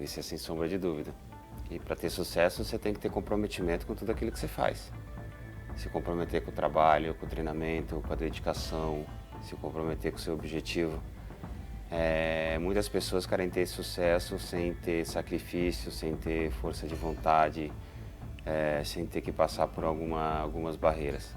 Isso é sem sombra de dúvida. E para ter sucesso, você tem que ter comprometimento com tudo aquilo que você faz. Se comprometer com o trabalho, com o treinamento, com a dedicação, se comprometer com o seu objetivo. Muitas pessoas querem ter sucesso sem ter sacrifício, sem ter força de vontade, sem ter que passar por algumas barreiras.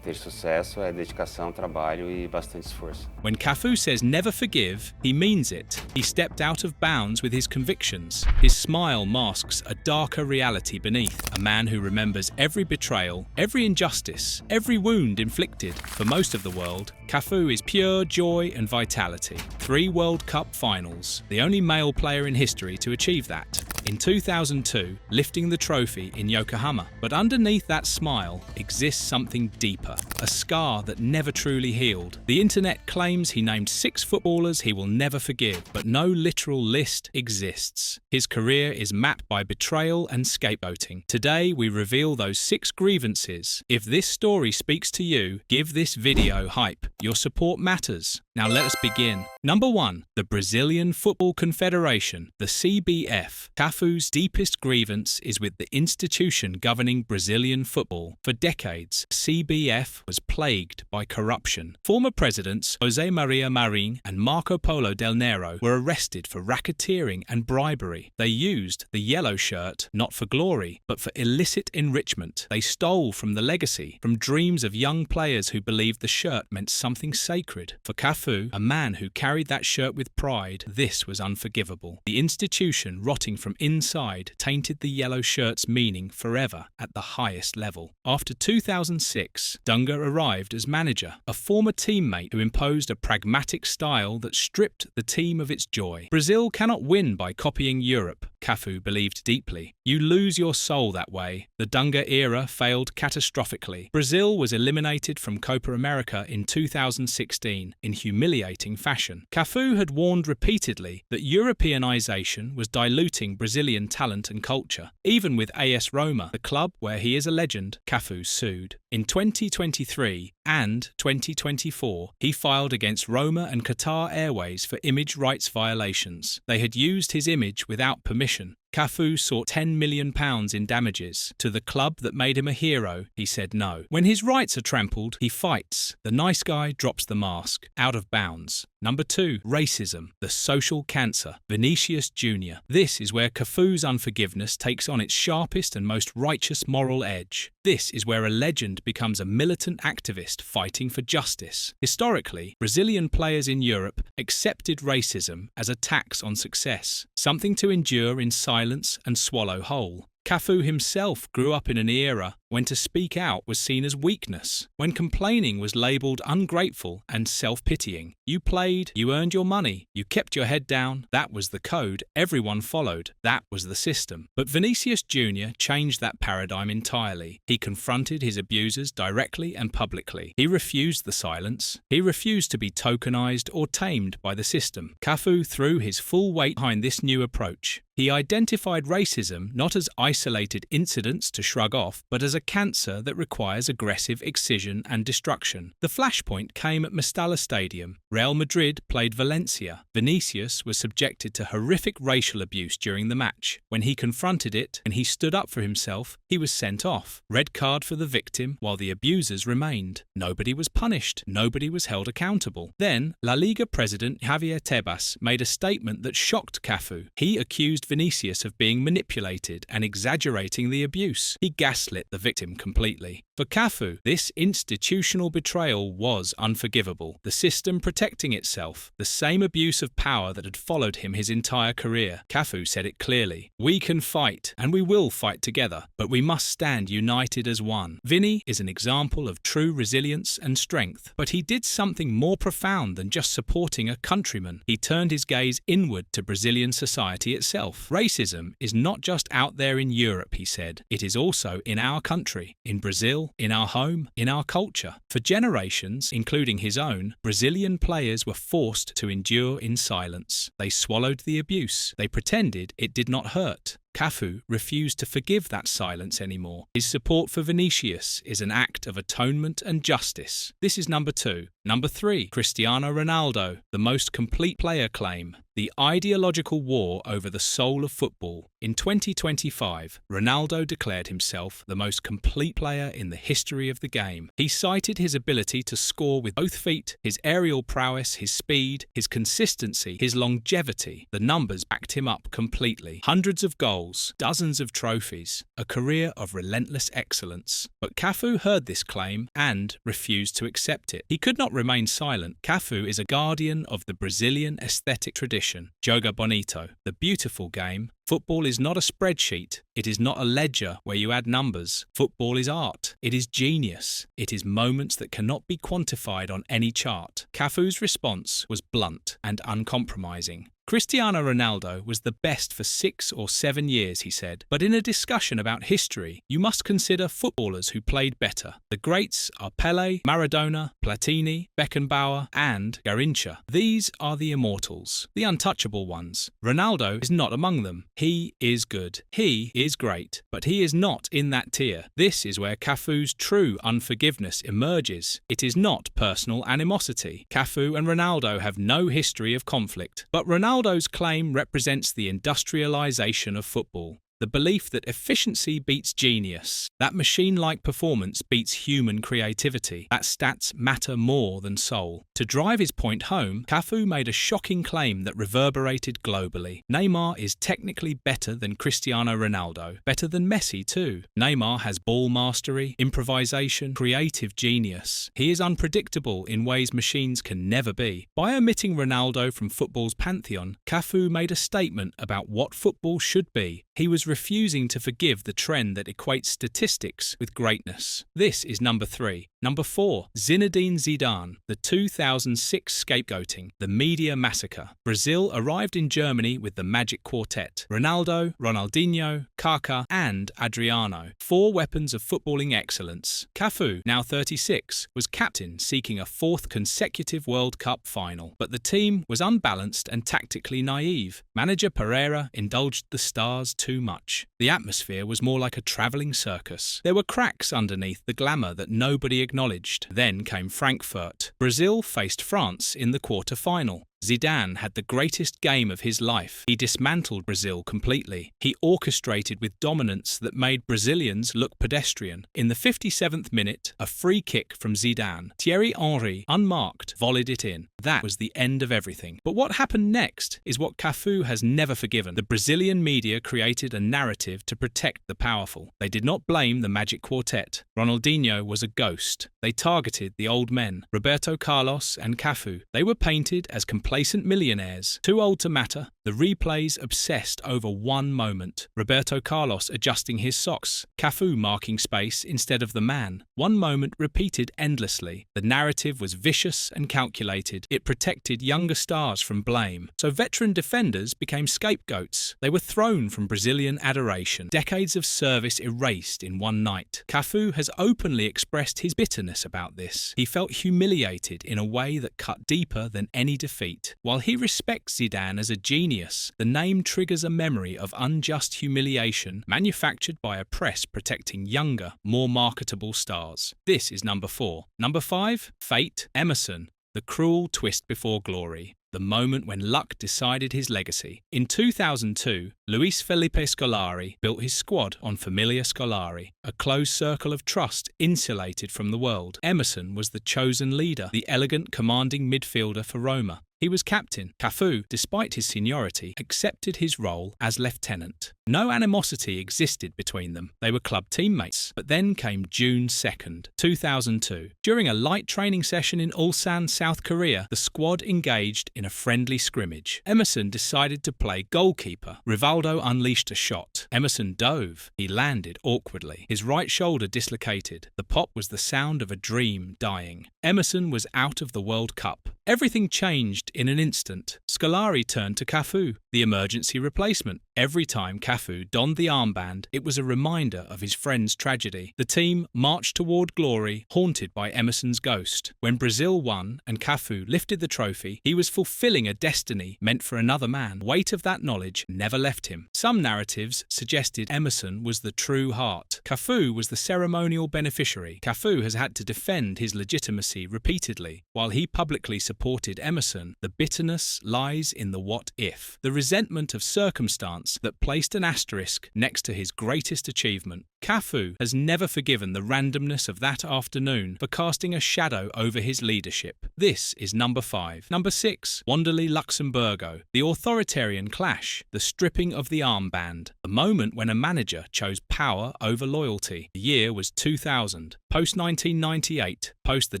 Ter sucesso é dedicação, trabalho e bastante esforço. When Cafu says never forgive, he means it. He stepped out of bounds with his convictions. His smile masks a darker reality beneath. A man who remembers every betrayal, every injustice, every wound inflicted. For most of the world, Cafu is pure joy and vitality. 3 World Cup finals, the only male player in history to achieve that. In 2002, lifting the trophy in Yokohama. But underneath that smile exists something deeper, a scar that never truly healed. The internet claims he named 6 footballers he will never forgive, but no literal list exists. His career is mapped by betrayal and scapegoating. Today, we reveal those 6 grievances. If this story speaks to you, give this video hype. Your support matters. Now let us begin. Number 1. The Brazilian Football Confederation, the CBF. Cafu's deepest grievance is with the institution governing Brazilian football. For decades, CBF was plagued by corruption. Former presidents José Maria Marinho and Marco Polo Del Nero were arrested for racketeering and bribery. They used the yellow shirt not for glory, but for illicit enrichment. They stole from the legacy, from dreams of young players who believed the shirt meant something sacred. For Cafu, a man who carried that shirt with pride, this was unforgivable. The institution, rotting from inside, tainted the yellow shirt's meaning forever at the highest level. After 2006, Dunga arrived as manager, a former teammate who imposed a pragmatic style that stripped the team of its joy. Brazil cannot win by copying Europe, Cafu believed deeply. You lose your soul that way. The Dunga era failed catastrophically. Brazil was eliminated from Copa America in 2016 in humiliating fashion. Cafu had warned repeatedly that Europeanization was diluting Brazilian talent and culture. Even with AS Roma, the club where he is a legend, Cafu sued. In 2023 and 2024, he filed against Roma and Qatar Airways for image rights violations. They had used his image without permission. Cafu sought £10 million in damages. To the club that made him a hero, he said no. When his rights are trampled, he fights. The nice guy drops the mask. Out of bounds. Number 2. Racism, the social cancer. Vinicius Jr. This is where Cafu's unforgiveness takes on its sharpest and most righteous moral edge. This is where a legend becomes a militant activist fighting for justice. Historically, Brazilian players in Europe accepted racism as a tax on success, something to endure in silence and swallow whole. Cafu himself grew up in an era when to speak out was seen as weakness, when complaining was labelled ungrateful and self-pitying. You played, you earned your money, you kept your head down. That was the code everyone followed. That was the system. But Vinicius Jr. changed that paradigm entirely. He confronted his abusers directly and publicly. He refused the silence. He refused to be tokenized or tamed by the system. Cafu threw his full weight behind this new approach. He identified racism not as isolated incidents to shrug off, but as a cancer that requires aggressive excision and destruction. The flashpoint came at Mestalla Stadium. Real Madrid played Valencia. Vinicius was subjected to horrific racial abuse during the match. When he confronted it, when he stood up for himself, he was sent off. Red card for the victim, while the abusers remained. Nobody was punished. Nobody was held accountable. Then, La Liga president Javier Tebas made a statement that shocked Cafu. He accused Vinicius of being manipulated and exaggerating the abuse. He gaslit the victim completely. For Cafu, this institutional betrayal was unforgivable. The system protecting itself, the same abuse of power that had followed him his entire career. Cafu said it clearly. We can fight, and we will fight together, but we must stand united as one. Vinny is an example of true resilience and strength, but he did something more profound than just supporting a countryman. He turned his gaze inward to Brazilian society itself. Racism is not just out there in Europe, he said. It is also in our country, in Brazil, in our home, in our culture. For generations, including his own, Brazilian players were forced to endure in silence. They swallowed the abuse. They pretended it did not hurt. Cafu refused to forgive that silence anymore. His support for Vinicius is an act of atonement and justice. This is number 2. Number 3, Cristiano Ronaldo, the most complete player claim. The ideological war over the soul of football. In 2025, Ronaldo declared himself the most complete player in the history of the game. He cited his ability to score with both feet, his aerial prowess, his speed, his consistency, his longevity. The numbers backed him up completely. Hundreds of goals, dozens of trophies, a career of relentless excellence. But Cafu heard this claim and refused to accept it. He could not remain silent. Cafu is a guardian of the Brazilian aesthetic tradition. Joga bonito, the beautiful game. Football is not a spreadsheet. It is not a ledger where you add numbers. Football is art. It is genius. It is moments that cannot be quantified on any chart. Cafu's response was blunt and uncompromising. Cristiano Ronaldo was the best for 6 or 7 years, he said. But in a discussion about history, you must consider footballers who played better. The greats are Pelé, Maradona, Platini, Beckenbauer, and Garrincha. These are the immortals, the untouchable ones. Ronaldo is not among them. He is good. He is great. But he is not in that tier. This is where Cafu's true unforgiveness emerges. It is not personal animosity. Cafu and Ronaldo have no history of conflict. But Ronaldo's claim represents the industrialization of football. The belief that efficiency beats genius, that machine-like performance beats human creativity, that stats matter more than soul. To drive his point home, Cafu made a shocking claim that reverberated globally. Neymar is technically better than Cristiano Ronaldo, better than Messi too. Neymar has ball mastery, improvisation, creative genius. He is unpredictable in ways machines can never be. By omitting Ronaldo from football's pantheon, Cafu made a statement about what football should be. He was refusing to forgive the trend that equates statistics with greatness. This is number 3. Number 4, Zinedine Zidane, the 2006 scapegoating, the media massacre. Brazil arrived in Germany with the Magic Quartet: Ronaldo, Ronaldinho, Kaká, and Adriano. 4 weapons of footballing excellence. Cafu, now 36, was captain seeking a 4th consecutive World Cup final. But the team was unbalanced and tactically naive. Manager Pereira indulged the stars too much. The atmosphere was more like a travelling circus. There were cracks underneath the glamour that nobody acknowledged. Then came Frankfurt. Brazil faced France in the quarter-final. Zidane had the greatest game of his life. He dismantled Brazil completely. He orchestrated with dominance that made Brazilians look pedestrian. In the 57th minute, a free kick from Zidane. Thierry Henry, unmarked, volleyed it in. That was the end of everything. But what happened next is what Cafu has never forgiven. The Brazilian media created a narrative to protect the powerful. They did not blame the Magic Quartet. Ronaldinho was a ghost. They targeted the old men, Roberto Carlos and Cafu. They were painted as complacent millionaires, too old to matter. The replays obsessed over one moment. Roberto Carlos adjusting his socks, Cafu marking space instead of the man. One moment repeated endlessly. The narrative was vicious and calculated. It protected younger stars from blame. So veteran defenders became scapegoats. They were thrown from Brazilian adoration. Decades of service erased in one night. Cafu has openly expressed his bitterness about this. He felt humiliated in a way that cut deeper than any defeat. While he respects Zidane as a genius, the name triggers a memory of unjust humiliation manufactured by a press protecting younger, more marketable stars. This is number 4. Number 5, Fate, Emerson, the cruel twist before glory. The moment when luck decided his legacy. In 2002, Luis Felipe Scolari built his squad on Familia Scolari, a closed circle of trust insulated from the world. Emerson was the chosen leader, the elegant, commanding midfielder for Roma. He was captain. Cafu, despite his seniority, accepted his role as lieutenant. No animosity existed between them. They were club teammates. But then came June 2nd, 2002. During a light training session in Ulsan, South Korea, the squad engaged in a friendly scrimmage. Emerson decided to play goalkeeper. Rivaldo unleashed a shot. Emerson dove. He landed awkwardly. His right shoulder dislocated. The pop was the sound of a dream dying. Emerson was out of the World Cup. Everything changed in an instant. Scolari turned to Cafu, the emergency replacement. Every time Cafu donned the armband, it was a reminder of his friend's tragedy. The team marched toward glory, haunted by Emerson's ghost. When Brazil won and Cafu lifted the trophy, he was fulfilling a destiny meant for another man. Weight of that knowledge never left him. Some narratives suggested Emerson was the true heart. Cafu was the ceremonial beneficiary. Cafu has had to defend his legitimacy repeatedly. While he publicly supported Emerson, the bitterness lies in the what if, the resentment of circumstance that placed an asterisk next to his greatest achievement. Cafu has never forgiven the randomness of that afternoon for casting a shadow over his leadership. This is number 5. Number 6. Wanderlei Luxemburgo, the authoritarian clash, the stripping of the armband, the moment when a manager chose power over loyalty. The year was 2000, post-1998, post the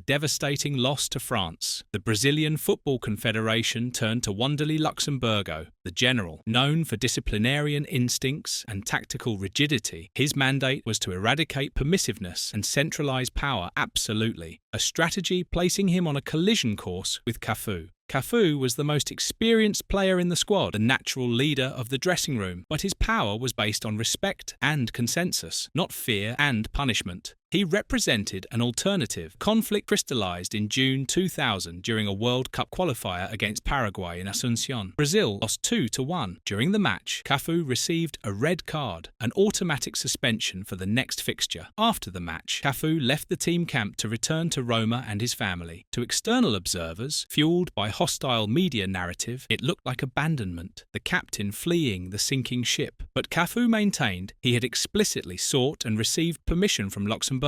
devastating loss to France. The Brazilian Football Confederation turned to Wanderlei Luxemburgo, the general, known for disciplinarian instincts and tactical rigidity. His mandate was to eradicate permissiveness and centralize power absolutely, a strategy placing him on a collision course with Cafu. Cafu was the most experienced player in the squad, the natural leader of the dressing room, but his power was based on respect and consensus, not fear and punishment. He represented an alternative. Conflict crystallized in June 2000 during a World Cup qualifier against Paraguay in Asunción. Brazil lost 2-1. During the match, Cafu received a red card, an automatic suspension for the next fixture. After the match, Cafu left the team camp to return to Roma and his family. To external observers, fueled by hostile media narrative, it looked like abandonment, the captain fleeing the sinking ship. But Cafu maintained he had explicitly sought and received permission from Luxembourg.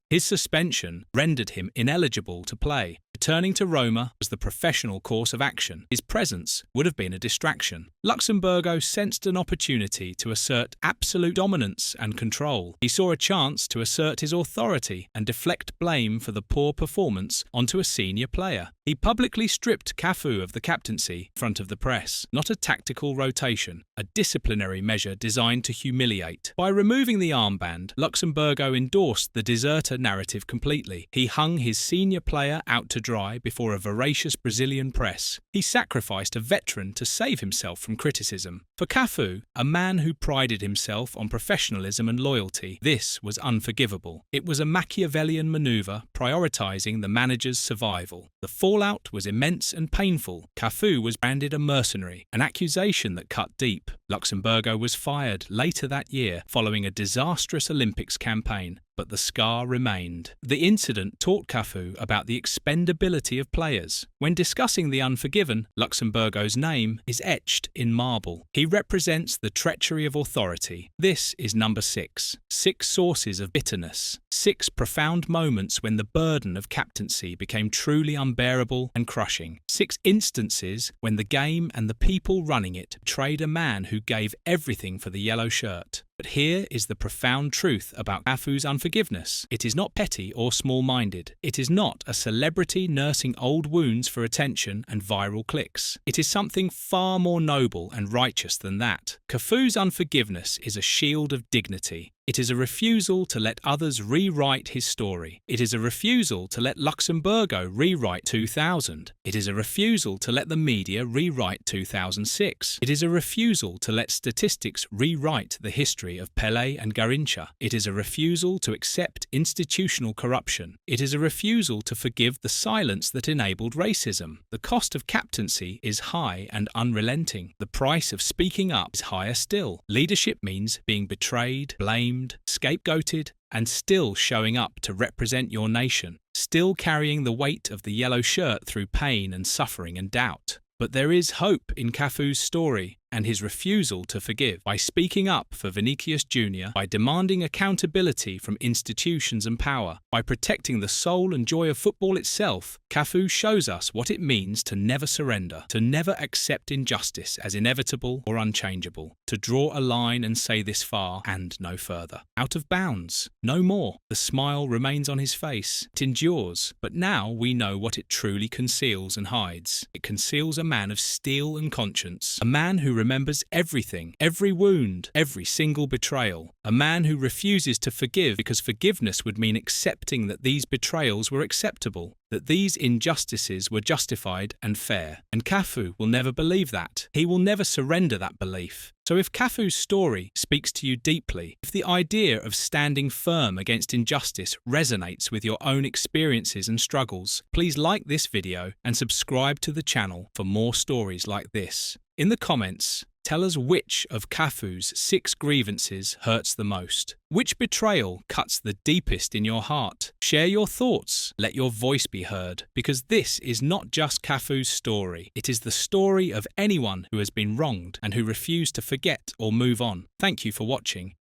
His suspension rendered him ineligible to play. Returning to Roma was the professional course of action. His presence would have been a distraction. Luxemburgo sensed an opportunity to assert absolute dominance and control. He saw a chance to assert his authority and deflect blame for the poor performance onto a senior player. He publicly stripped Cafu of the captaincy in front of the press, not a tactical rotation, a disciplinary measure designed to humiliate. By removing the armband, Luxemburgo endorsed the deserter narrative completely. He hung his senior player out to dry before a voracious Brazilian press. He sacrificed a veteran to save himself from criticism. For Cafu, a man who prided himself on professionalism and loyalty, this was unforgivable. It was a Machiavellian maneuver prioritizing the manager's survival. The fallout was immense and painful. Cafu was branded a mercenary, an accusation that cut deep. Luxemburgo was fired later that year following a disastrous Olympics campaign, but the scar remained. The incident taught Cafu about the expendability of players. When discussing the unforgiven, Luxemburgo's name is etched in marble. He represents the treachery of authority. This is number 6. 6 sources of bitterness. 6 profound moments when the burden of captaincy became truly unbearable and crushing. 6 instances when the game and the people running it betrayed a man who gave everything for the yellow shirt. But here is the profound truth about Cafu's unforgiveness. It is not petty or small-minded. It is not a celebrity nursing old wounds for attention and viral clicks. It is something far more noble and righteous than that. Cafu's unforgiveness is a shield of dignity. It is a refusal to let others rewrite his story. It is a refusal to let Luxemburgo rewrite 2000. It is a refusal to let the media rewrite 2006. It is a refusal to let statistics rewrite the history of Pelé and Garrincha. It is a refusal to accept institutional corruption. It is a refusal to forgive the silence that enabled racism. The cost of captaincy is high and unrelenting. The price of speaking up is higher still. Leadership means being betrayed, blamed, scapegoated, and still showing up to represent your nation, still carrying the weight of the yellow shirt through pain and suffering and doubt. But there is hope in Cafu's story and his refusal to forgive. By speaking up for Vinicius Jr., by demanding accountability from institutions and power, by protecting the soul and joy of football itself, Cafu shows us what it means to never surrender, to never accept injustice as inevitable or unchangeable, to draw a line and say this far and no further. Out of bounds, no more. The smile remains on his face. It endures, but now we know what it truly conceals and hides. It conceals a man of steel and conscience, a man who remembers everything, every wound, every single betrayal. A man who refuses to forgive because forgiveness would mean accepting that these betrayals were acceptable, that these injustices were justified and fair. And Cafu will never believe that. He will never surrender that belief. So if Cafu's story speaks to you deeply, if the idea of standing firm against injustice resonates with your own experiences and struggles, please like this video and subscribe to the channel for more stories like this. In the comments, Tell us which of Cafu's 6 grievances hurts the most. Which betrayal cuts the deepest in your heart? Share your thoughts. Let your voice be heard. Because this is not just Cafu's story. It is the story of anyone who has been wronged and who refused to forget or move on. Thank you for watching.